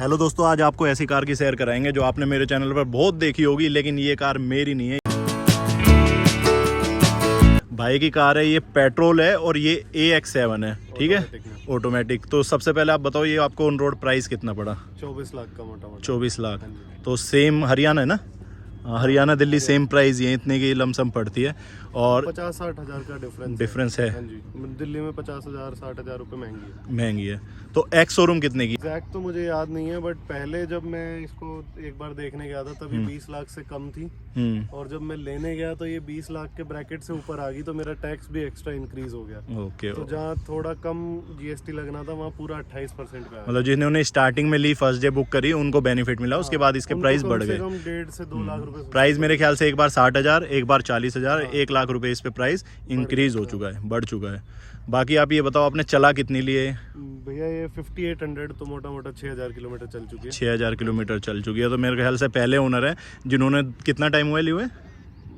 Hello दोस्तों, आज आपको ऐसी कार की शेयर कराएंगे जो आपने मेरे चैनल पर बहुत देखी होगी, लेकिन ये कार मेरी नहीं है, भाई की कार है। ये पेट्रोल है और ये AX7 है, ठीक है, ऑटोमेटिक। तो सबसे पहले आप बताओ, ये आपको ऑन रोड प्राइस कितना पड़ा? 24 लाख का मोटा मोटा। 24 लाख। तो सेम हरियाणा है ना, हरियाणा दिल्ली सेम प्राइस ये इतने की लमसम पड़ती है और 50-60 हज़ार का डिफरेंस है। हाँ जी, दिल्ली में 50,000-60 हज़ार रुपये महंगी है। तो एक्स शोरूम कितने की? एग्जैक्ट तो मुझे याद नहीं है, बट पहले जब मैं इसको एक बार देखने गया था तभी 20 लाख से कम थी, और जब मैं लेने गया तो ये 20 लाख के ब्रैकेट से ऊपर आ गई, तो मेरा टैक्स भी एक्स्ट्रा इंक्रीज हो गया। ओके। तो जहाँ थोड़ा कम GST लगना था वहाँ पूरा 28% पे आया। मतलब जिन्होंने स्टार्टिंग में ली, फर्स्ट डे बुक करी, उनको बेनिफिट मिला, उसके बाद इसके प्राइस बढ़ गए। 1.5 से 2 लाख रुपए प्राइस मेरे ख्याल से एक बार 60,000, एक बार 40,000, 1 लाख रुपए इस पे प्राइस इंक्रीज हो चुका है, बढ़ चुका है। बाकी आप ये बताओ, आपने चला कितनी लिए? भैया ये 5800 तो मोटा मोटा 6000 किलोमीटर चल चुकी है। 6000 किलोमीटर चल चुकी है। तो मेरे ख्याल से पहले ओनर है जिन्होंने, कितना टाइम हुआ लिए हुए?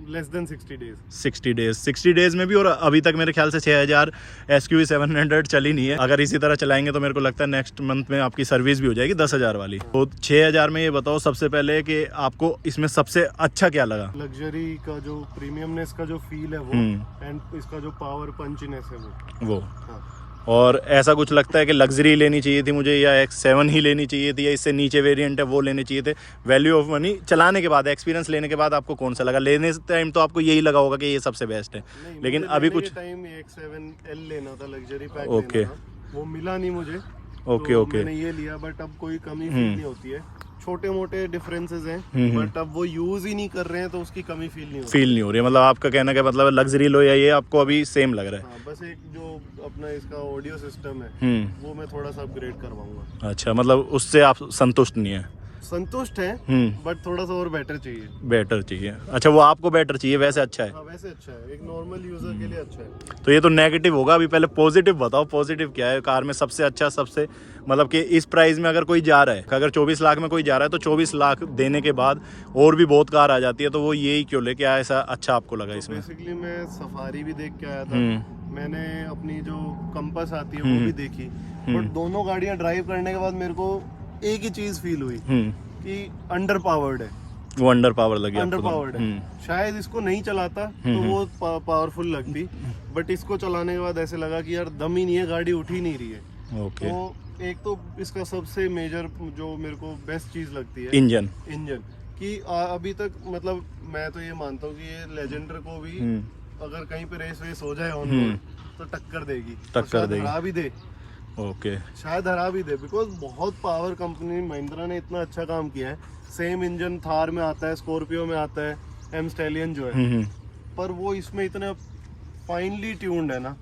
Less than 60 days. 60 days. 60 days में भी, और अभी तक मेरे ख्याल से 6000 SUV 700 चली नहीं है। अगर इसी तरह चलाएंगे तो मेरे को लगता है नेक्स्ट मंथ में आपकी सर्विस भी हो जाएगी 10,000 वाली। तो 6000 में ये बताओ सबसे पहले कि आपको इसमें सबसे अच्छा क्या लगा? लग्जरी का जो प्रीमियमनेस का जो फील है वो, एंड इसका जो पावर पंचीनेस है वो। हाँ। और ऐसा कुछ लगता है कि लग्जरी लेनी चाहिए थी मुझे, या X7 ही लेनी चाहिए थी, या इससे नीचे वेरिएंट है वो लेने चाहिए थे? वैल्यू ऑफ मनी चलाने के बाद, एक्सपीरियंस लेने के बाद आपको कौन सा लगा? लेने टाइम तो आपको यही लगा होगा कि ये सबसे बेस्ट है, लेकिन अभी कुछ टाइम X7L लेना था, लग्जरी पैक ओके लेना था, वो मिला नहीं मुझे। ओके तो ओके। मैंने ये लिया, बट अब कोई कमी फील नहीं होती है। छोटे मोटे डिफरेंसेस हैं, बट अब वो यूज ही नहीं कर रहे हैं तो उसकी कमी फील नहीं हो रही है। मतलब आपका कहना क्या मतलब, लग्जरी लो या ये आपको अभी सेम लग रहा है? हाँ, बस एक जो अपना इसका ऑडियो सिस्टम है वो मैं थोड़ा सा अपग्रेड करवाऊंगा। अच्छा, मतलब उससे आप संतुष्ट नहीं है? संतुष्ट है, बट थोड़ा सा और बेटर चाहिए। बेटर चाहिए। अच्छा, वो आपको बेटर चाहिए, वैसे अच्छा है? हाँ, वैसे अच्छा है, एक नॉर्मल यूजर के लिए अच्छा है। तो ये तो नेगेटिव होगा, अभी पहले पॉजिटिव बताओ। पॉजिटिव क्या है कार में सबसे अच्छा? सबसे मतलब कि इस प्राइस में अगर कोई जा रहा है, अगर 24 लाख में कोई जा रहा है, तो 24 लाख देने के बाद और भी बहुत कार आ जाती है, तो वो यही क्यों ले? क्या ऐसा अच्छा आपको लगा इसमें? बेसिकली मैं सफारी भी देख के आया था, मैंने अपनी जो कंपास आती है वो भी देखी, बट दोनों गाड़ियां ड्राइव करने के बाद मेरे को एक ही चीज फील हुई कि अंडर पावर्ड है। वो अंडर पावर लगी? अंडर पावर्ड है। शायद इसको नहीं चलाता तो वो पावरफुल लगती, बट इसको चलाने के बाद ऐसे लगा कि यार दम ही नहीं है, गाड़ी उठ ही नहीं रही है। ओके। तो एक तो इसका सबसे मेजर जो मेरे को बेस्ट चीज लगती है, इंजन कि अभी तक, मतलब मैं तो ये मानता हूँ कि ये लेजेंडर को भी अगर कहीं पे रेस वेस हो जाए ऑन रोड तो टक्कर देगी, हरा भी दे। ओके। शायद हरा भी दे, बिकॉज बहुत पावर कंपनी महिंद्रा ने इतना अच्छा काम किया है। सेम इंजन थार में आता है, स्कॉर्पियो में आता है, एम स्टैलियन जो है, पर वो इसमें इतना फाइनली ट्यून्ड है ना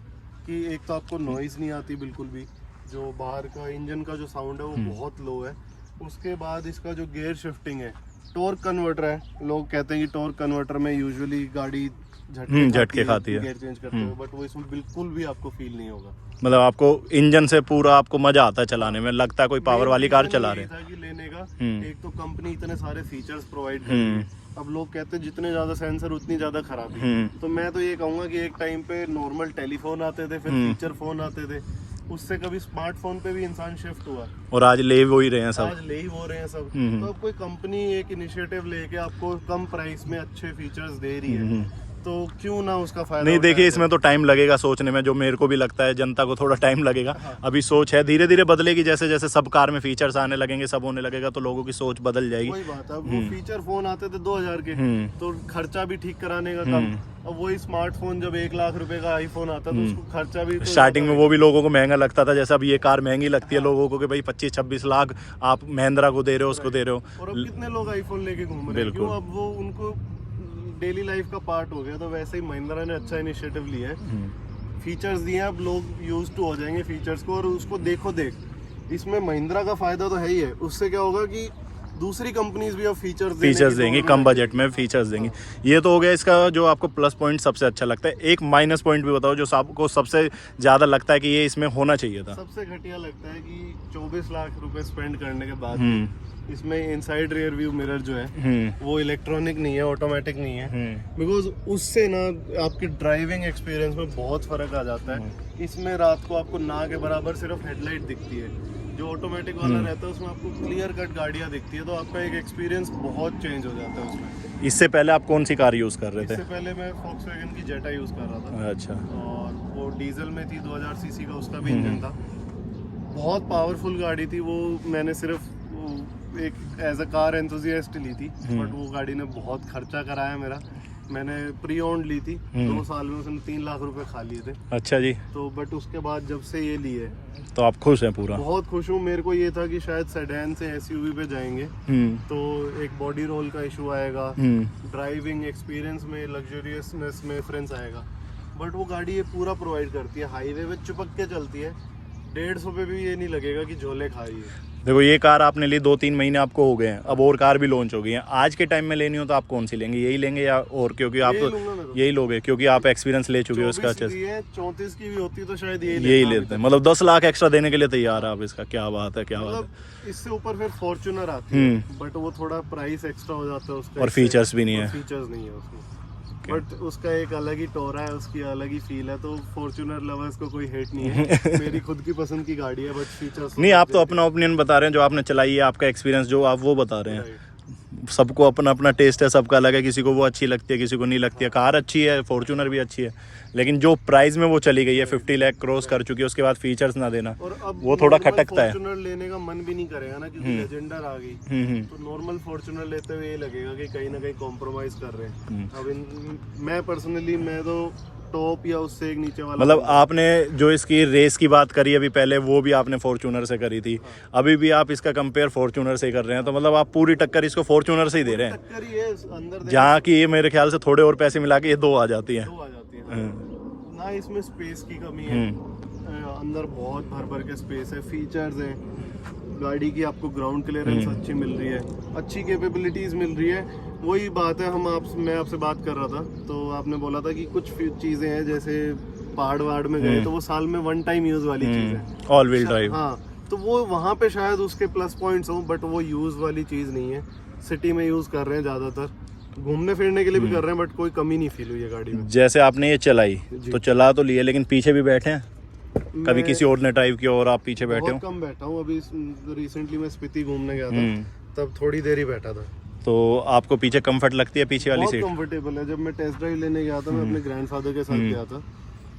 कि एक तो आपको नॉइज नहीं आती बिल्कुल भी, जो बाहर का इंजन का जो साउंड है वो बहुत लो है। उसके बाद इसका जो गियर शिफ्टिंग है, टॉर्क कन्वर्टर है, लोग कहते हैं कि टॉर्क कन्वर्टर में यूजुअली गाड़ी झटके खाती है गियर चेंज करते हुए, बट वो इसमें बिल्कुल भी आपको फील नहीं होगा। मतलब आपको इंजन से पूरा आपको मजा आता है चलाने में, लगता है कोई पावर वाली कार चला रहे हैं। लेने का एक तो कंपनी इतने सारे फीचर्स प्रोवाइड कर रही है, अब लोग कहते हैं जितने ज्यादा सेंसर उतनी ज्यादा खराबी, तो मैं तो ये कहूंगा कि एक टाइम पे नॉर्मल टेलीफोन आते थे, फिर फीचर फोन आते थे, उससे कभी स्मार्टफोन पे भी इंसान शिफ्ट हुआ, और आज ले वो ही रहे हैं सब। आज ले ही हो रहे हैं सब। तो अब कोई कंपनी एक इनिशिएटिव लेके आपको कम प्राइस में अच्छे फीचर्स दे रही है, तो क्यों ना उसका फायदा? नहीं, देखिए इसमें तो टाइम लगेगा सोचने में, जो मेरे को भी लगता है, जनता को थोड़ा टाइम लगेगा। अभी सोच है, धीरे धीरे बदलेगी, जैसे जैसे सब कार में फीचर्स आने लगेंगे, सब होने लगेगा, तो लोगों की सोच बदल जाएगी। वही बात है, अब वो फीचर फोन आते थे 2000 के, तो खर्चा भी ठीक कराने का कम। अब वही स्मार्टफोन जब 1 लाख रुपए का आईफोन आता तो उसको खर्चा भी, तो स्टार्टिंग में वो भी लोगों को महंगा लगता था, जैसे अब ये कार महंगी लगती है लोगों को कि भाई 25-26 लाख आप महिंद्रा को दे रहे हो, उसको दे रहे हो। और अब कितने लोग आईफोन लेके घूम रहे हैं, क्यों? अब वो उनको डेली लाइफ का पार्ट हो गया। तो वैसे ही महिंद्रा ने अच्छा इनिशिएटिव लिया है, फीचर्स दिए, अब लोग यूज टू हो जाएंगे फीचर्स को, और उसको देखो देख, इसमें महिंद्रा का फायदा तो है ही है, उससे क्या होगा कि दूसरी कंपनीज भी अब फीचर्स देंगी, कम बजट में फीचर्स देंगी। ये तो हो गया इसका जो आपको प्लस पॉइंट सबसे अच्छा लगता है। एक माइनस पॉइंट भी बताओ जो आपको सबसे ज्यादा लगता है कि ये इसमें होना चाहिए था। सबसे घटिया लगता है कि 24 लाख रुपए स्पेंड करने के बाद इसमें इनसाइड रियर व्यू मिरर जो है वो इलेक्ट्रॉनिक नहीं है, ऑटोमेटिक नहीं है, बिकॉज उससे ना आपके ड्राइविंग एक्सपीरियंस में बहुत फर्क आ जाता है। इसमें रात को आपको ना के बराबर सिर्फ हेडलाइट दिखती है, जो ऑटोमेटिक वाला रहता है उसमें आपको क्लियर कट गाड़ियाँ दिखती है, तो आपका एक एक्सपीरियंस बहुत चेंज हो जाता है उसमें। इससे पहले आप कौन सी कार यूज़ कर रहे थे? इससे पहले मैं Volkswagen की जेटा यूज़ कर रहा था। अच्छा। और वो डीजल में थी, 2000 सीसी का उसका भी इंजन था। बहुत पावरफुल गाड़ी थी वो। मैंने सिर्फ एक एज अ कार एंथुजियास्ट ली थी, बट वो गाड़ी ने बहुत खर्चा कराया मेरा। मैंने प्री ओन्ड ली थी, 2 साल में उसने 3 लाख रुपए खा लिए थे। अच्छा जी। तो बट उसके बाद जब से ये लिए तो आप खुश हैं पूरा? बहुत खुश हूँ। मेरे को ये था कि शायद सेडान से एसयूवी पे जाएंगे तो एक बॉडी रोल का इशू आएगा, ड्राइविंग एक्सपीरियंस में, लग्जरियसनेस में डिफरेंस आएगा, बट वो गाड़ी ये पूरा प्रोवाइड करती है। हाईवे पे चिपक के चलती है, 150 पे भी ये नहीं लगेगा कि झोले खाई है। देखो ये कार आपने ली 2-3 महीने आपको हो गए हैं, अब और कार भी लॉन्च हो गई हैं। आज के टाइम में लेनी हो तो आप कौन सी लेंगे? यही लेंगे या और? क्योंकि आप यही लोगे क्योंकि आप एक्सपीरियंस ले चुके हो इसका। 34 की भी होती तो शायद यही लेते हैं। मतलब 10 लाख एक्स्ट्रा देने के लिए तैयार है आप इसका। क्या बात है, क्या बात है। इससे ऊपर फिर फॉर्च्यूनर आती है, बट वो थोड़ा प्राइस एक्स्ट्रा हो जाता है उसका, और फीचर्स भी नहीं है। फीचर्स नहीं है उसमें, बट उसका एक अलग ही टोरा है, उसकी अलग ही फील है। तो फॉर्च्यूनर लवर्स को कोई हेट नहीं है। मेरी खुद की पसंद की गाड़ी है, बट फीचर्स नहीं। आप तो अपना ओपिनियन बता रहे हैं, जो आपने चलाई है, आपका एक्सपीरियंस जो आप वो बता रहे हैं। सबको अपना अपना टेस्ट है, सबका अलग है। किसी को वो अच्छी लगती है, किसी को नहीं लगती है। कार अच्छी है, फॉर्च्यूनर भी अच्छी है, लेकिन जो प्राइस में वो चली गई है 50 लाख क्रॉस कर चुकी है, उसके बाद फीचर्स ना देना, और अब वो थोड़ा खटकता है। फॉर्च्यूनर लेने का मन भी नहीं करेगा ना, क्योंकि लेजेंडर आ गई। तो नॉर्मल फॉर्च्यूनर लेते हुए ये लगेगा कि कहीं ना कहीं कॉम्प्रोमाइज कर रहे हैं। अब मैं पर्सनली मैं तो टॉप या उससे एक नीचे वाला। मतलब आपने जो इसकी रेस की बात करी अभी पहले, वो भी आपने फॉर्च्यूनर से करी थी। अभी भी आप इसका कंपेयर फॉर्च्यूनर से कर रहे हैं, तो मतलब आप पूरी टक्कर इसको फॉर्च्यूनर से ही दे रहे हैं। टक्कर ही है अंदर, जहाँ की ये मेरे ख्याल से थोड़े और पैसे मिला के ये 2 आ जाती है। ना इसमें स्पेस की कमी है, अंदर बहुत भर भर के स्पेस है, फीचर्स हैं, गाड़ी की आपको ग्राउंड क्लियरेंस अच्छी मिल रही है, अच्छी कैपेबिलिटीज मिल रही है। वही बात है, मैं आपसे बात कर रहा था तो आपने बोला था कि कुछ चीजें हैं जैसे पहाड़ वहाड़ में गए तो वो साल में 1 टाइम यूज वाली चीज है, ऑल व्हील ड्राइव। हाँ, तो वो वहाँ पे शायद उसके प्लस पॉइंट्स हो, बट वो यूज वाली चीज नहीं है। सिटी में यूज कर रहे हैं ज्यादातर, घूमने फिरने के लिए भी कर रहे हैं, बट कोई कमी नहीं फील हुई है गाड़ी में। जैसे आपने ये चलाई तो चला तो लिए, लेकिन पीछे भी बैठे हैं? कभी किसी और ने ड्राइव किया और आप पीछे बैठे हो? बहुत कम बैठा हूँ। अभी रिसेंटली मैं स्पीति घूमने गया था, तब थोड़ी देर ही बैठा था। तो आपको पीछे कंफर्ट लगती है पीछे वाली सीट? बहुत कंफर्टेबल है। जब मैं टेस्ट ड्राइव लेने गया था, मैं अपने ग्रैंडफादर के साथ गया था,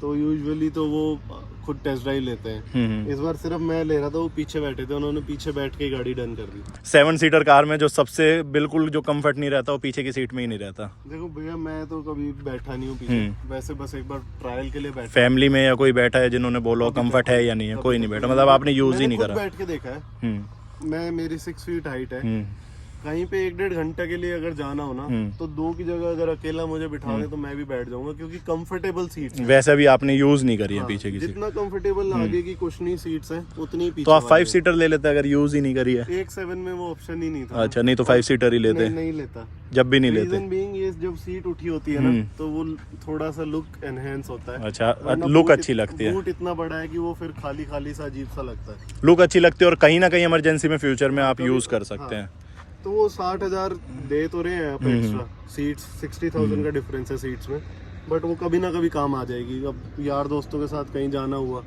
तो यूजुअली तो वो खुद टेस्ट ड्राइव लेते हैं। इस बार सिर्फ मैं ले रहा था, वो पीछे बैठे थे, उन्होंने पीछे बैठ के गाड़ी डन कर दी। 7 सीटर कार में जो सबसे बिल्कुल जो कंफर्ट नहीं रहता वो पीछे की सीट में ही नहीं रहता। देखो भैया, मैं तो कभी बैठा नहीं हूँ पीछे, वैसे बस एक बार ट्रायल के लिए बैठा। फैमिली में या कोई बैठा है जिन्होंने बोला कंफर्ट है या नहीं है? कोई नहीं बैठा, मतलब आपने यूज ही नहीं करा? बैठ के देखा है। मेरी 6 फीट हाइट है। कहीं पे 1-1.5 घंटे के लिए अगर जाना हो ना, तो 2 की जगह अगर अकेला मुझे बिठा दे तो मैं भी बैठ जाऊंगा, क्योंकि कंफर्टेबल सीट्स हैं। वैसे भी आपने यूज नहीं करी है पीछे की सीट? जितना कंफर्टेबल आगे की कुशनी सीट्स हैं उतनी पीछे। तो आप 5 सीटर ले लेते अगर यूज ही नहीं करी है? 1.7 में वो ऑप्शन ही नहीं था। अच्छा, नहीं तो 5 सीटर ही लेते? नहीं लेता, जब भी नहीं लेते। रीजन बीइंग ये जब सीट उठी होती है ना, तो वो थोड़ा सा लुक एनहेंस होता है। अच्छा, लुक अच्छी लगती है। बूट इतना बड़ा है कि वो फिर खाली खाली सा अजीब सा लगता है। लुक अच्छी लगती है, और कहीं ना कहीं इमरजेंसी में फ्यूचर में आप यूज कर सकते हैं। तो वो 60,000 दे तो रहे हैं आप एक्स्ट्रा सीट्स, 60,000 का डिफरेंस है सीट्स में, बट वो कभी ना कभी काम आ जाएगी। अब यार दोस्तों के साथ कहीं जाना हुआ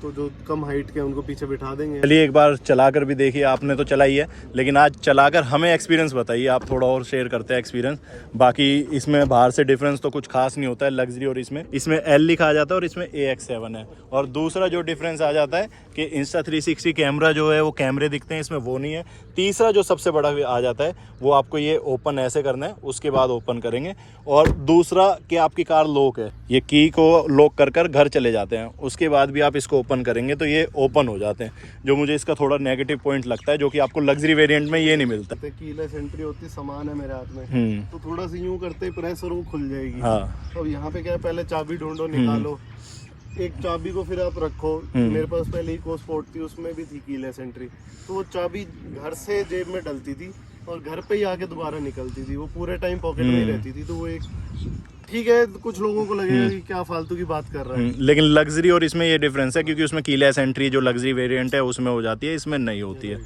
तो जो कम हाइट के उनको पीछे बिठा देंगे। चलिए एक बार चलाकर भी देखिए, आपने तो चलाई है, लेकिन आज चलाकर हमें एक्सपीरियंस बताइए। आप थोड़ा और शेयर करते हैं एक्सपीरियंस। बाकी इसमें बाहर से डिफरेंस तो कुछ खास नहीं होता है, लग्जरी और इसमें L लिखा आ जाता है और इसमें AX7 है। और दूसरा जो डिफरेंस आ जाता है कि Insta360 कैमरा जो है वो कैमरे दिखते हैं, इसमें वो नहीं है। तीसरा जो सबसे बड़ा आ जाता है वो आपको ये ओपन ऐसे करना है, उसके बाद ओपन करेंगे। और दूसरा कि आपकी कार लॉक है, ये की को लॉक कर कर घर चले जाते हैं, उसके बाद भी आप इसको ओपन करेंगे तो ये ओपन हो जाते हैं, जो मुझे इसका थोड़ा नेगेटिव पॉइंट लगता है, जो कि आपको लग्जरी वेरिएंट में ये नहीं मिलता। कीलेस एंट्री होती, सामान है मेरे हाथ में, तो थोड़ा सा यूं करते ही प्रेस और वो खुल जाएगी। हाँ। अब यहाँ पे क्या है, पहले चाबी ढूंढो, निकालो, एक चाबी को फिर आप रखो। मेरे पास पहले इको स्पोर्ट थी, उसमें भी थी कीलेस एंट्री, तो वो चाबी घर से जेब में डलती थी और घर पे ही आके दोबारा निकलती थी, वो पूरे टाइम पॉकेट में ही रहती थी। तो वो एक ठीक है, कुछ लोगों को लगेगा कि क्या फालतू की बात कर रहा है, लेकिन लग्जरी और इसमें ये डिफरेंस है, क्योंकि उसमें कीलेस एंट्री जो लग्जरी वेरिएंट है उसमें हो जाती है, इसमें नहीं होती है।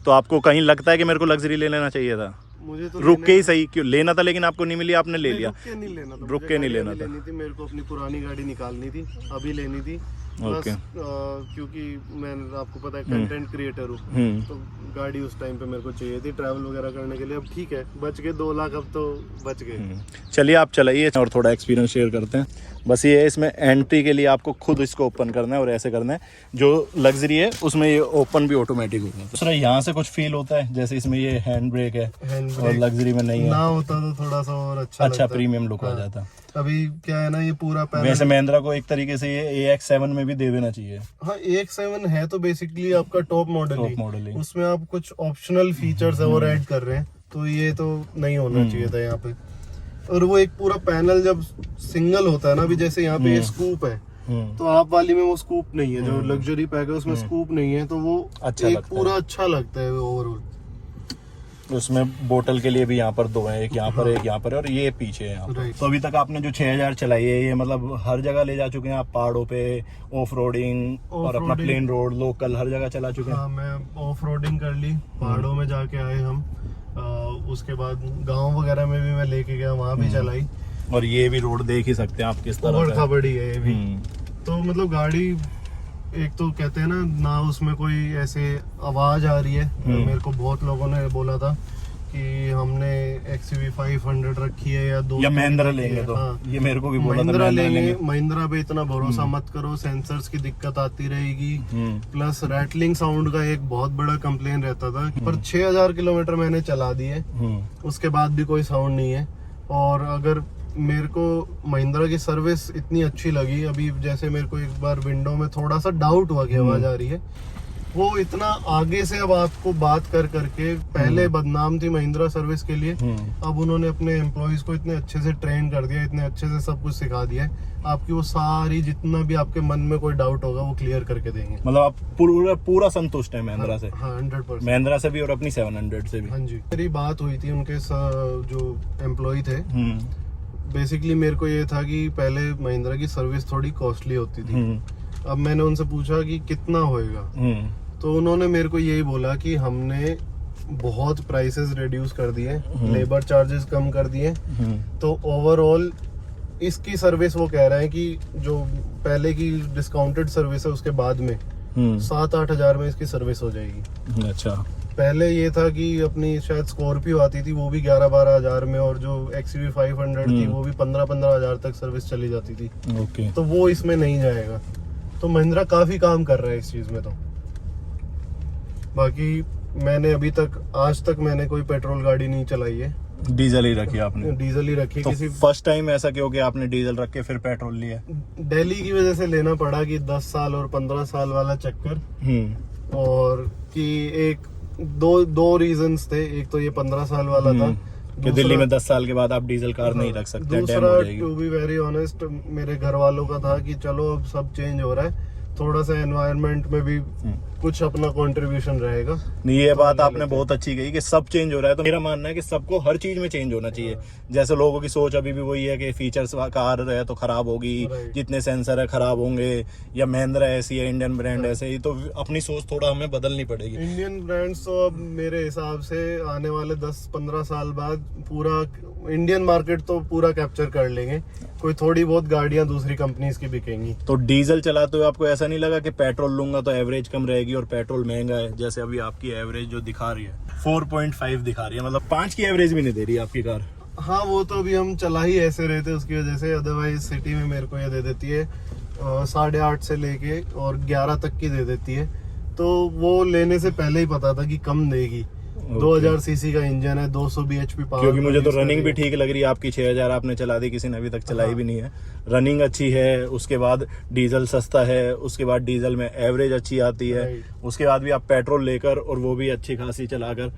तो आपको कहीं लगता है कि मेरे को लग्जरी ले लेना चाहिए था? मुझे तो रुक के ही सही, क्यों लेना था, लेकिन आपको नहीं मिली, आपने ले लिया। रुक के नहीं लेना था, रुक के नहीं लेना था। लेनी थी मेरे को, अपनी पुरानी गाड़ी निकालनी थी, अभी लेनी थी। प्लस क्योंकि मैं आपको पता है कंटेंट क्रिएटर हूँ, तो गाड़ी उस टाइम पे मेरे को चाहिए थी ट्रैवल वगैरह करने के लिए। अब ठीक है, बच गए 2 लाख, अब तो बच गए। चलिए आप चलाइए और थोड़ा एक्सपीरियंस शेयर करते हैं। बस ये है, इसमें एंट्री के लिए आपको खुद इसको ओपन करना है और ऐसे करना है। जो लग्जरी है उसमें ये ओपन भी ऑटोमेटिक होता है। दूसरा यहाँ से कुछ फील होता है, जैसे इसमें ये हैंड ब्रेक है और लग्जरी में नहीं है, ना होता तो थोड़ा सा और अच्छा प्रीमियम लुक आ जाता। अभी क्या है ना, ये पूरा पैनल, वैसे महिंद्रा को एक तरीके से ये AX7 में भी दे देना चाहिए। हाँ, AX7 है तो बेसिकली आपका टॉप मॉडल ही, उसमें आप कुछ ऑप्शनल फीचर्स और ऐड कर रहे हैं, तो ये तो नहीं होना चाहिए था यहाँ पे। और वो एक पूरा पैनल जब सिंगल होता है ना, अभी जैसे यहाँ पे स्कूप है, तो आप वाली में वो स्कूप नहीं है, जो लग्जरी पैक है उसमें स्कूप नहीं है, तो वो अच्छा एक पूरा अच्छा लगता है ओवरऑल। उसमें बोतल के लिए भी यहाँ पर 2 हैं, एक यहाँ पर एक यहाँ पर और ये पीछे है यहाँ पर। तो अभी तक आपने जो 6000 चलाई है, ये मतलब हर जगह ले जा चुके हैं आप, पहाड़ों पे, ऑफ रोडिंग और अपना प्लेन रोड, लोकल, हर जगह चला चुके हैं? हाँ, मैं ऑफ रोडिंग कर ली, पहाड़ों में जाके आए हम, उसके बाद गांव वगैरह में भी मैं लेके गया, वहाँ भी चलाई। और ये भी रोड देख ही सकते हैं आप किस तरह का बड़ी है ये भी। तो मतलब गाड़ी, एक तो कहते हैं ना उसमें कोई ऐसे आवाज आ रही है। मेरे को बहुत लोगों ने बोला था कि हमने XUV 500 रखी है या महिंद्रा लेंगे, तो हाँ, ये मेरे को भी बोला था महिंद्रा लेंगे। महिंद्रा पे इतना भरोसा मत करो, सेंसर्स की दिक्कत आती रहेगी, प्लस रैटलिंग साउंड का एक बहुत बड़ा कंप्लेन रहता था। पर 6000 किलोमीटर मैंने चला दी है, उसके बाद भी कोई साउंड नहीं है। और अगर मेरे को महिंद्रा की सर्विस इतनी अच्छी लगी, अभी जैसे मेरे को एक बार विंडो में थोड़ा सा डाउट हुआ कि आवाज आ रही है, वो इतना आगे से अब आपको बात कर करके, पहले बदनाम थी महिंद्रा सर्विस के लिए, अब उन्होंने अपने एम्प्लॉइज को इतने अच्छे से ट्रेन कर दिया, इतने अच्छे से सब कुछ सिखा दिया है, आपकी वो सारी, जितना भी आपके मन में कोई डाउट होगा वो क्लियर करके देंगे। मतलब आप पूरा संतुष्ट है महिंद्रा से? हाँ, 100%। महिंद्रा से भी और अपनी 700 से भी? हाँ जी। मेरी बात हुई थी उनके जो एम्प्लॉय थे, बेसिकली मेरे को ये था कि पहले महिंद्रा की सर्विस थोड़ी कॉस्टली होती थी। अब मैंने उनसे पूछा कि कितना होएगा, तो उन्होंने मेरे को यही बोला कि हमने बहुत प्राइसेस रिड्यूस कर दिए, लेबर चार्जेस कम कर दिए, तो ओवरऑल इसकी सर्विस वो कह रहे हैं कि जो पहले की डिस्काउंटेड सर्विस है उसके बाद में 7-8 हजार में इसकी सर्विस हो जाएगी। अच्छा। पहले ये था कि अपनी शायद स्कॉर्पियो आती थी, वो भी 11-12 हजार में, और जो XUV 500 थी वो भी 15-15 हजार तक सर्विस चली जाती थी। ओके। तो वो इसमें नहीं जाएगा। तो महिंद्रा काफी काम कर रहा है इस चीज में। तो बाकी मैंने अभी तक, आज तक मैंने कोई पेट्रोल गाड़ी नहीं चलाई है, डीजल ही रखी आपने? डीजल ही रखी। तो किसी फर्स्ट टाइम ऐसा क्यों कि आपने डीजल रख के फिर पेट्रोल लिया? दिल्ली की वजह से लेना पड़ा कि 10 साल और 15 साल वाला चक्कर, और कि एक दो रीजंस थे। एक तो ये 15 साल वाला था कि दिल्ली में 10 साल के बाद आप डीजल कार नहीं रख सकते। दूसरा, टू बी वेरी ऑनेस्ट, मेरे घर वालों का था कि चलो अब सब चेंज हो रहा है, थोड़ा सा एनवायरनमेंट में भी कुछ अपना कंट्रीब्यूशन रहेगा। नहीं, ये बात आपने बहुत अच्छी कही कि सब चेंज हो रहा है। तो मेरा मानना है कि सबको हर चीज में चेंज होना चाहिए। जैसे लोगों की सोच अभी भी वही है कि फीचर्स कार है तो खराब होगी, जितने सेंसर है खराब होंगे, या महिंद्रा ऐसी है, इंडियन ब्रांड ऐसे ही। तो अपनी सोच थोड़ा हमें बदलनी पड़ेगी। इंडियन ब्रांड्स तो अब मेरे हिसाब से आने वाले 10-15 साल बाद पूरा इंडियन मार्केट तो पूरा कैप्चर कर लेंगे। कोई थोड़ी बहुत गाड़ियां दूसरी कंपनीज की बिकेंगी। तो डीजल चलाते हुए आपको ऐसा नहीं लगा कि पेट्रोल लूंगा तो एवरेज कम रहेगी और पेट्रोल महंगा है? जैसे अभी आपकी एवरेज जो दिखा रही है 4.5 दिखा रही है, मतलब 5 की एवरेज भी नहीं दे रही आपकी कार। हाँ, वो तो अभी हम चला ही ऐसे रहे थे उसकी वजह से, अदरवाइज सिटी में मेरे को ये दे देती है 8.5 से लेके और 11 तक की दे देती है। तो वो लेने से पहले ही पता था कि कम देगी। 2000 सीसी का इंजन है, 200 bhp पावर। क्योंकि मुझे तो रनिंग भी ठीक लग रही है आपकी। 6000 आपने चला दी, किसी ने अभी तक चलाई भी नहीं है। रनिंग अच्छी है, उसके बाद डीजल सस्ता है, उसके बाद डीजल में एवरेज अच्छी आती है, उसके बाद भी आप पेट्रोल लेकर और वो भी अच्छी खासी चलाकर,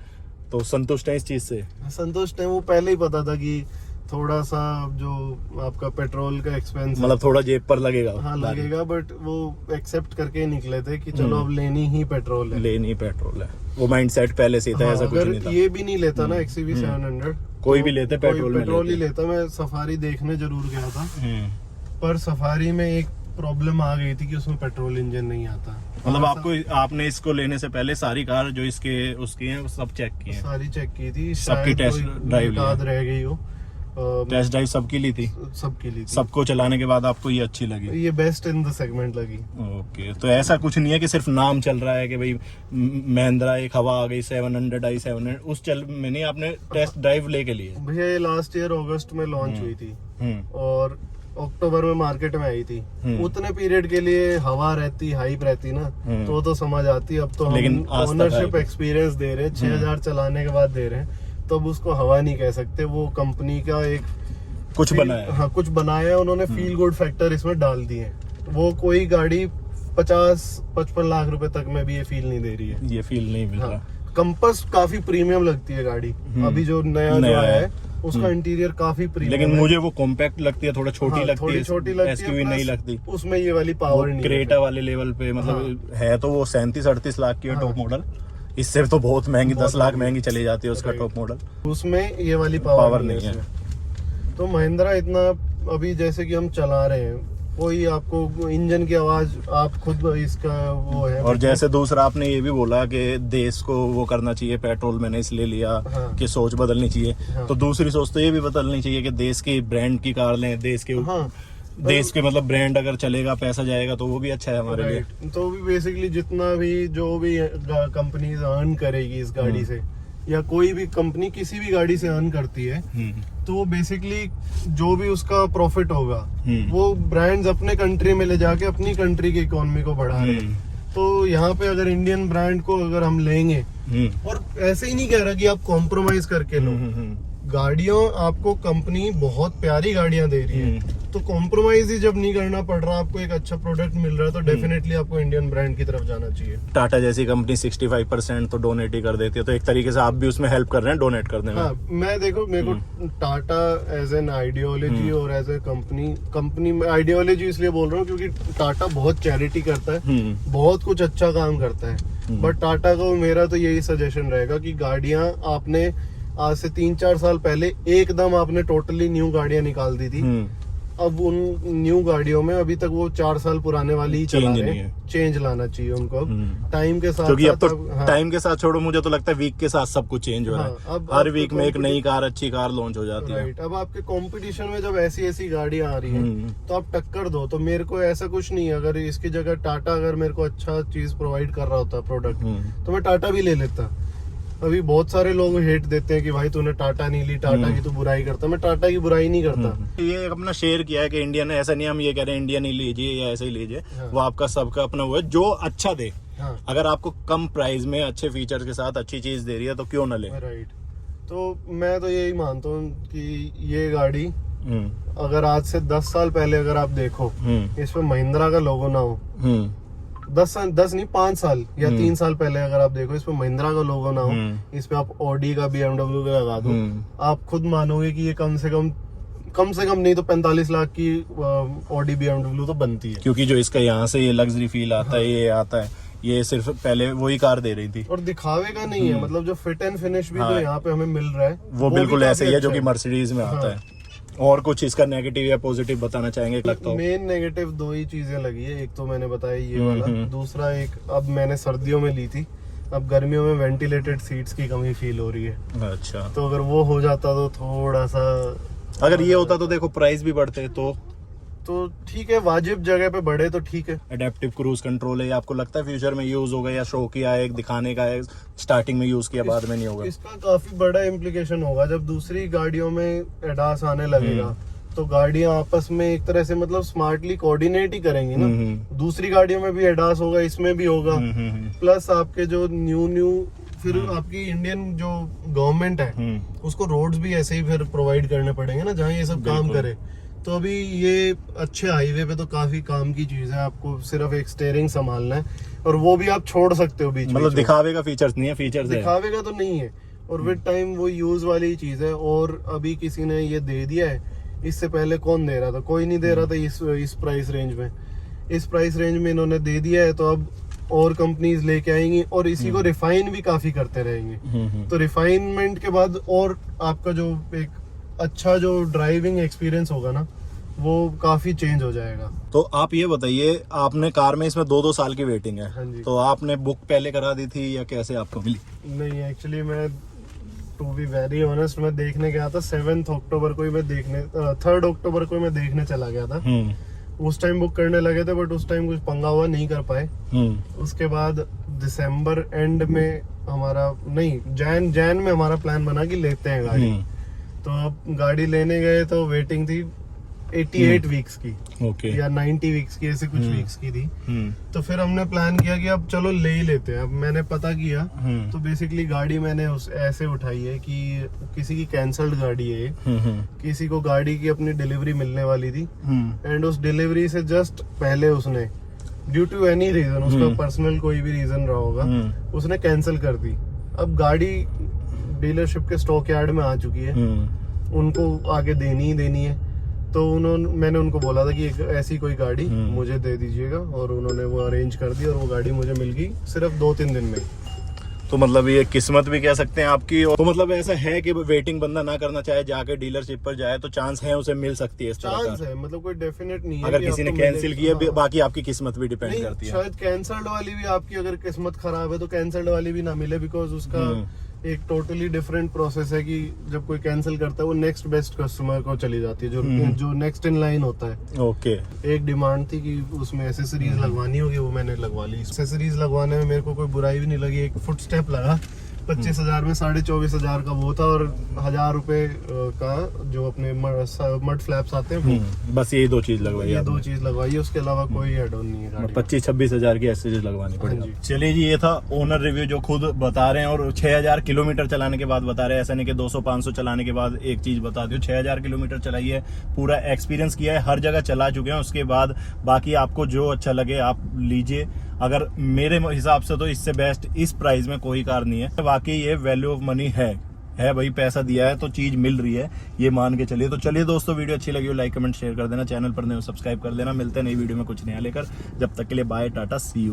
तो संतुष्ट है इस चीज से? संतुष्ट है। वो पहले ही पता था कि थोड़ा सा जो आपका पेट्रोल का एक्सपेंस, मतलब थोड़ा जेब पर लगेगा। हाँ, लगेगा, बट वो एक्सेप्ट करके ही निकले थे कि चलो अब लेनी ही पेट्रोल है। लेनी पेट्रोल है, वो माइंडसेट पहले से ही था। हाँ, ऐसा कुछ नहीं था। ये भी नहीं लेता ना XUV 700, कोई भी लेते पेट्रोल ही लेता। मैं सफारी देखने जरूर गया था, पर सफारी में एक प्रॉब्लम आ गई थी कि उसमें पेट्रोल इंजन नहीं आता। मतलब आपने इसको लेने से पहले सारी कार जो उसकी हैं वो सब चेक की हैं? सारी चेक की थी, सबकी टेस्ट ड्राइव याद रह गई हो। टेस्ट ड्राइव सबकी ली थी, सबकी ली थी। सबको चलाने के बाद आपको ये अच्छी लगी? ये बेस्ट इन द सेगमेंट लगी। ओके, तो ऐसा कुछ नहीं है कि सिर्फ नाम चल रहा है कि भाई महिंद्रा एक हवा आ गई 700i 700, उस चल में नहीं, आपने टेस्ट ड्राइव लेके लिए? भैया ये लास्ट ईयर अगस्त में लॉन्च हुई थी और अक्टूबर में मार्केट में आई थी। उतने पीरियड के लिए हवा रहती, हाइप रहती ना, तो समझ आती। अब तो हम ओनरशिप एक्सपीरियंस दे रहे हैं, 6000 चलाने के बाद दे रहे हैं, तो अब उसको हवा नहीं कह सकते। वो कंपनी का एक कुछ बनाया, हाँ कुछ बनाया है उन्होंने, फील गुड फैक्टर इसमें डाल दिए। वो कोई गाड़ी 50-55 लाख रुपए तक में भी ये फील नहीं दे रही है, ये फील नहीं मिल रहा। कंपस काफी प्रीमियम लगती है गाड़ी, अभी जो नया जो आया है उसका इंटीरियर काफी प्रीमियम, लेकिन मुझे वो कॉम्पैक्ट लगती है, थोड़ा छोटी लगती है, थोड़ी छोटी लगती है, एसयूवी नहीं लगती उसमें ये वाली पावर नहीं है। क्रेटा वाले लेवल पे मतलब है, तो वो 37-38 लाख की है टॉप मॉडल, इससे तो बहुत महंगी 10 लाख महंगी चली जाती है उसका टॉप मॉडल, उसमें ये वाली पावर नहीं है। तो महिंद्रा इतना अभी जैसे कि हम चला रहे हैं, कोई आपको इंजन की आवाज आप खुद इसका वो है। और जैसे दूसरा आपने ये भी बोला कि देश को वो करना चाहिए, पेट्रोल मैंने इसलिए लिया कि सोच बदलनी चाहिए, तो दूसरी सोच तो ये भी बदलनी चाहिए कि देश की ब्रांड की कार लें, देश के देश के मतलब ब्रांड अगर चलेगा, पैसा जाएगा तो वो भी अच्छा है हमारे लिए। तो भी बेसिकली जितना भी जो भी कंपनीज अर्न करेगी इस गाड़ी से, या कोई भी कंपनी किसी भी गाड़ी से अर्न करती है, तो वो बेसिकली जो भी उसका प्रॉफिट होगा वो ब्रांड्स अपने कंट्री में ले जाके अपनी कंट्री की इकोनॉमी को बढ़ा रहे हैं। तो यहाँ पे अगर इंडियन ब्रांड को अगर हम लेंगे, और ऐसे ही नहीं कह रहा कि आप कॉम्प्रोमाइज करके लो, गाड़ियों आपको कंपनी बहुत प्यारी गाड़ियां दे रही है, तो कॉम्प्रोमाइज ही जब नहीं करना पड़ रहा, आपको एक अच्छा प्रोडक्ट मिल रहा है, तो डेफिनेटली आपको इंडियन ब्रांड की तरफ जाना चाहिए। टाटा जैसी कंपनी 65% तो डोनेट ही कर देती है, तो एक तरीके से आप भी उसमें हेल्प कर रहे हैं डोनेट करने में। हाँ, मैं देखो मेरे को टाटा एज एन आइडियोलॉजी और एज ए कंपनी में आइडियोलॉजी इसलिए बोल रहा हूँ क्योंकि टाटा बहुत चैरिटी करता है, बहुत कुछ अच्छा काम करता है, बट टाटा को मेरा तो यही सजेशन रहेगा कि गाड़ियां आपने आज से 3-4 साल पहले एकदम आपने टोटली न्यू गाड़ियां निकाल दी थी, अब उन न्यू गाड़ियों में अभी तक वो 4 साल पुराने वाली ही चला रहे हैं, चेंज लाना चाहिए उनको टाइम के साथ। क्योंकि अब तो टाइम के साथ छोड़ो, मुझे तो लगता है वीक के साथ सब कुछ चेंज हो रहा है, हर वीक में एक नई कार, अच्छी कार लॉन्च हो जाती है। अब आपके कंपटीशन में जब ऐसी गाड़ियां आ रही हैं, तो आप टक्कर दो। तो मेरे को ऐसा कुछ नहीं है, अगर इसकी जगह टाटा अगर मेरे को अच्छा चीज प्रोवाइड कर रहा होता प्रोडक्ट, तो मैं टाटा भी ले लेता। अभी बहुत सारे लोग हेट देते हैं कि भाई तूने टाटा नहीं ली, टाटा की तू बुराई करता। मैं टाटा की बुराई नहीं करता। ये अपना शेयर किया है कि इंडियन, ऐसा नहीं हम ये कह रहे हैं इंडियन ही लीजिए या ऐसे ही लीजिए, वो आपका सबका अपना वो है जो अच्छा दे। अगर आपको कम प्राइस में अच्छे फीचर्स के साथ अच्छी चीज दे रही है तो क्यों ना ले। राइट, तो मैं तो यही मानता हूँ कि ये गाड़ी अगर आज से 10 साल पहले अगर आप देखो, इसमें महिंद्रा का लोगो ना हो, 10 नहीं 5 साल या 3 साल पहले अगर आप देखो इसमें महिंद्रा का लोगो ना हो, इस पे आप ऑडी का, BMW का लगा दो, आप खुद मानोगे कि ये कम से कम नहीं तो 45 लाख की ऑडी BMW तो बनती है। क्योंकि जो इसका यहाँ से ये लग्जरी फील आता है, ये आता है, ये सिर्फ पहले वही कार दे रही थी, और दिखावे का नहीं है, मतलब जो फिट एंड फिनिश भी जो यहाँ पे हमें मिल रहा है वो बिल्कुल ऐसे ही है जो कि मर्सिडीज में आता है। और कुछ इसका नेगेटिव या पॉजिटिव बताना चाहेंगे? लगता है मेन नेगेटिव 2 ही चीजें लगी है, एक तो मैंने बताया ये वाला, दूसरा एक अब मैंने सर्दियों में ली थी, अब गर्मियों में वेंटिलेटेड सीट्स की कमी फील हो रही है। अच्छा, तो अगर वो हो जाता तो थोड़ा सा, अगर ये होता तो देखो प्राइस भी बढ़ते तो ठीक है, वाजिब जगह पे बढ़े तो ठीक है। एडेप्टिव क्रूज कंट्रोल है, आपको लगता है फ्यूचर में यूज होगा या शो किया है, दिखाने का है, स्टार्टिंग में यूज किया बाद में नहीं होगा? इसका काफी बड़ा इम्प्लीकेशन होगा जब दूसरी गाड़ियों में एडास आने लगेगा, तो गाड़ियां आपस में एक तरह से मतलब स्मार्टली कोऑर्डिनेट ही करेंगी ना। दूसरी गाड़ियों में भी एडास होगा, इसमें भी होगा, प्लस आपके जो न्यू फिर आपकी इंडियन जो गवर्नमेंट है उसको रोड्स भी ऐसे ही फिर प्रोवाइड करने पड़ेंगे ना जहाँ ये सब काम करे। तो अभी ये अच्छे हाईवे पे तो काफी काम की चीज है, आपको सिर्फ एक स्टीयरिंग संभालना है और वो भी आप छोड़ सकते हो बीच में। मतलब दिखावे का फीचर्स नहीं है, फीचर्स दिखावे का तो नहीं है, और विद टाइम वो यूज वाली चीज है। और अभी किसी ने ये दे दिया है, इससे पहले कौन दे रहा था? कोई नहीं दे रहा था इस प्राइस रेंज में। इस प्राइस रेंज में इन्होंने दे दिया है, तो अब और कंपनीज लेके आएंगी और इसी को रिफाइन भी काफी करते रहेंगे। तो रिफाइनमेंट के बाद और आपका जो एक अच्छा जो ड्राइविंग एक्सपीरियंस होगा ना, वो काफी चेंज हो जाएगा। तो आप ये बताइए, आपने कार में इसमें 2-2 साल की वेटिंग है, हाँ जी। तो आपने बुक पहले करा दी थी या कैसे आपको मिली? नहीं, एक्चुअली मैं टू बी वेरी ऑनेस्ट मैं देखने गया था 7 अक्टूबर को ही मैं देखने 3 अक्टूबर को मैं देखने चला गया था। उस टाइम बुक करने लगे थे बट उस टाइम कुछ पंगा हुआ, नहीं कर पाए। उसके बाद दिसंबर एंड में हमारा नहीं जैन में हमारा प्लान बना कि लेते हैं गाड़ी। तो अब गाड़ी लेने गए तो वेटिंग थी 88 वीक्स की ओके या 90 वीक्स की, ऐसे कुछ वीक्स की थी। तो फिर हमने प्लान किया कि अब चलो ले ही लेते हैं। अब मैंने पता किया तो बेसिकली गाड़ी मैंने ऐसे उठाई है कि किसी की कैंसल्ड गाड़ी है ये। किसी को गाड़ी की अपनी डिलीवरी मिलने वाली थी एंड उस डिलीवरी से जस्ट पहले उसने ड्यू टू एनी रीजन, उसका पर्सनल कोई भी रीजन रहा होगा, उसने कैंसिल कर दी। अब गाड़ी डीलरशिप के स्टॉक यार्ड में आ चुकी है, उनको आगे देनी ही देनी है। तो मैंने उनको बोला था कि एक ऐसी कोई गाड़ी मुझे दे दीजिएगा और उन्होंने वो अरेंज कर दी और वो गाड़ी मुझे मिल गई सिर्फ 2-3 दिन में। तो मतलब ये किस्मत भी कह सकते हैं आपकी। तो मतलब ऐसा है कि वेटिंग बंदा ना करना चाहे, जाके डीलरशिप पर जाए तो चांस है उसे मिल सकती है। इस तरह चांस है, मतलब कोई डेफिनेट नहीं है। अगर किसी ने कैंसिल किया, बाकी आपकी किस्मत भी डिपेंड करती है। शायद कैंसल्ड वाली भी आपकी अगर किस्मत खराब है तो कैंसल्ड वाली भी ना मिले, बिकॉज उसका एक टोटली डिफरेंट प्रोसेस है कि जब कोई कैंसिल करता है वो नेक्स्ट बेस्ट कस्टमर को चली जाती है, जो नेक्स्ट इन लाइन होता है। ओके। एक डिमांड थी कि उसमें एसेसरीज लगवानी होगी, वो मैंने लगवा ली। एसेसरीज लगवाने में मेरे को कोई बुराई भी नहीं लगी। एक फुट स्टेप लगा 25,000 में, 24,500 का वो था और 1,000 रुपए का जो अपने मड फ्लैप्स आते हैं, बस ये 2 चीज लगवाई, ये 2 चीज लगवाई है। उसके अलावा कोई एड ऑन नहीं है गाड़ी में। 25-26 हजार की एसएसडी लगवानी पड़ेगी। चलिए जी, ये था ओनर रिव्यू जो खुद बता रहे हैं और 6,000 किलोमीटर चलाने के बाद बता रहे हैं। ऐसा नहीं कि 200-500 चलाने के बाद एक चीज बता दो। 6,000 किलोमीटर चलाई है, पूरा एक्सपीरियंस किया है, हर जगह चला चुके हैं। उसके बाद बाकी आपको जो अच्छा लगे आप लीजिए। अगर मेरे हिसाब से तो इससे बेस्ट इस प्राइस में कोई कार नहीं है। वाकई ये वैल्यू ऑफ मनी है भाई, पैसा दिया है तो चीज मिल रही है, ये मान के चलिए। तो चलिए दोस्तों, वीडियो अच्छी लगी हो लाइक कमेंट शेयर कर देना, चैनल पर नए हो सब्सक्राइब कर देना। मिलते हैं नई वीडियो में कुछ नया लेकर, जब तक के लिए बाय टाटा सी यू।